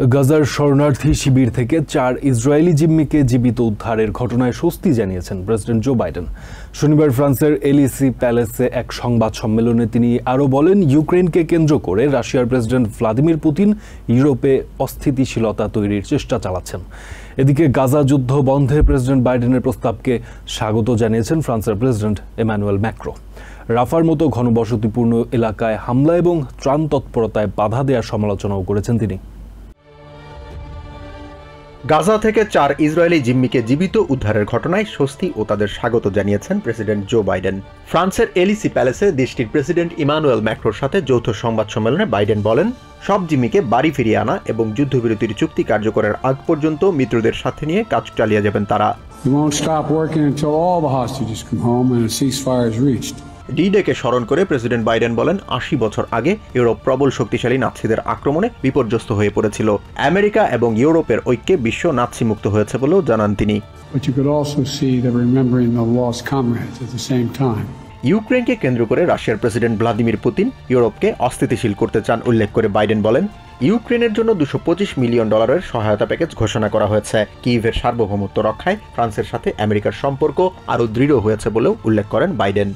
গাজার শরণার্থী শিবির থেকে 4 ইসরায়েলি জিম্মিকে জীবিত উদ্ধারের ঘটনায় স্বস্তি জানিয়েছেন প্রেসিডেন্ট জো বাইডেন। শনিবার ফ্রান্সের এলিসি প্যালেসে এক সংবাদ সম্মেলনে তিনি আরও বলেন, ইউক্রেনকে কেন্দ্র করে রাশিয়ার প্রেসিডেন্ট ভ্লাদিমির পুতিন ইউরোপে অস্থিতিশীলতা তৈরির চেষ্টা চালাচ্ছেন। এদিকে গাজা যুদ্ধ বন্ধে প্রেসিডেন্ট বাইডেনের প্রস্তাবকে স্বাগত জানিয়েছেন ফ্রান্সের প্রেসিডেন্ট এমানুয়েল ম্যাক্রো। রাফার মতো ঘনবসতিপূর্ণ এলাকায় হামলা এবং ত্রাণ তৎপরতায় বাধা দেওয়ার সমালোচনাও করেছেন তিনি। গাজা থেকে 4 ইসরায়েলি জিম্মিকে জীবিত উদ্ধারের ঘটনায় স্বস্তি ও তাদের স্বাগত জানিয়েছেন প্রেসিডেন্ট জো বাইডেন। ফ্রান্সের এলিসি প্যালেসে দেশটির প্রেসিডেন্ট ইমানুয়েল ম্যাক্রোর সাথে যৌথ সংবাদ সম্মেলনে বাইডেন বলেন, সব জিম্মিকে বাড়ি ফিরিয়ে আনা এবং যুদ্ধবিরতির চুক্তি কার্যকরের আগ পর্যন্ত মিত্রদের সাথে নিয়ে কাজ চালিয়ে যাবেন তারা। ডি-ডেকে স্মরণ করে প্রেসিডেন্ট বাইডেন বলেন, 80 বছর আগে ইউরোপ প্রবল শক্তিশালী নাৎসিদের আক্রমণে বিপর্যস্ত হয়ে পড়েছিল। আমেরিকা এবং ইউরোপের ঐক্যে বিশ্ব নাৎসি মুক্ত হয়েছে বলেও জানান তিনি। ইউক্রেনকে কেন্দ্র করে রাশিয়ার প্রেসিডেন্ট ভ্লাদিমির পুতিন ইউরোপকে অস্থিতিশীল করতে চান উল্লেখ করে বাইডেন বলেন, ইউক্রেনের জন্য $225 মিলিয়ন সহায়তা প্যাকেজ ঘোষণা করা হয়েছে। কিয়েভের সার্বভৌমত্ব রক্ষায় ফ্রান্সের সাথে আমেরিকার সম্পর্ক আরও দৃঢ় হয়েছে বলেও উল্লেখ করেন বাইডেন।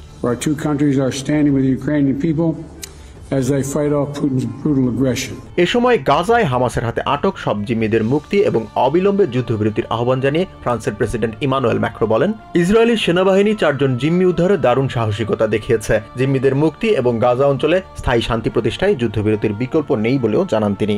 এ সময় গাজায় হামাসের হাতে আটক সব জিম্মিদের মুক্তি এবং অবিলম্বে যুদ্ধবিরতির আহ্বান জানিয়ে ফ্রান্সের প্রেসিডেন্ট ইমানুয়েল ম্যাক্রো বলেন, ইসরায়েলি সেনাবাহিনী 4 জন জিম্মি উদ্ধারে দারুণ সাহসিকতা দেখিয়েছে। জিম্মিদের মুক্তি এবং গাজা অঞ্চলে স্থায়ী শান্তি প্রতিষ্ঠায় যুদ্ধবিরতির বিকল্প নেই বলেও জানান তিনি।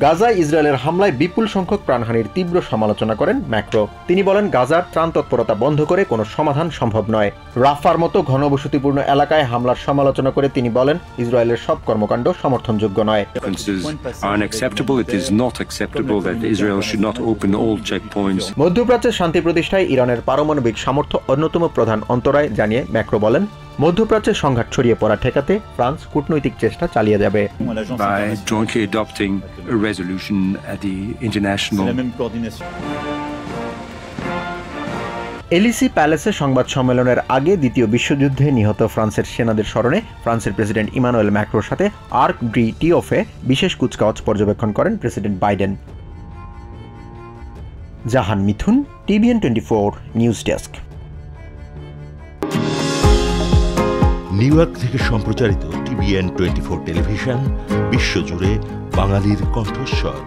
গাজায় ইসরায়েলের হামলায় বিপুল সংখ্যক প্রাণহানির তীব্র সমালোচনা করেন ম্যাক্রো। তিনি বলেন, গাজার ত্রাণ তৎপরতা বন্ধ করে কোনো সমাধান সম্ভব নয়। রাফার মতো ঘনবসতিপূর্ণ এলাকায় হামলার সমালোচনা করে তিনি বলেন, ইসরায়েলের সব কর্মকাণ্ড সমর্থনযোগ্য নয়। মধ্যপ্রাচ্যের শান্তি প্রতিষ্ঠায় ইরানের পারমাণবিক সামর্থ্য অন্যতম প্রধান অন্তরায় জানিয়ে ম্যাক্রো বলেন, মধ্যপ্রাচ্যের সংঘাত ছড়িয়ে পড়া ঠেকাতে ফ্রান্স কূটনৈতিক চেষ্টা চালিয়ে যাবে। এলিসি প্যালেসে সংবাদ সম্মেলনের আগে দ্বিতীয় বিশ্বযুদ্ধে নিহত ফ্রান্সের সেনাদের স্মরণে ফ্রান্সের প্রেসিডেন্ট ইমানুয়েল ম্যাক্রোর সাথে আর্ক ডি টিওফে বিশেষ কুচকাওয়াজ পর্যবেক্ষণ করেন প্রেসিডেন্ট বাইডেন। জাহান মিথুন, TVN 24 news desk. New York থেকে সম্প্রচারিত TVN 24 টেলিভিশন বিশ্বজুড়ে বাঙালির কণ্ঠস্বর।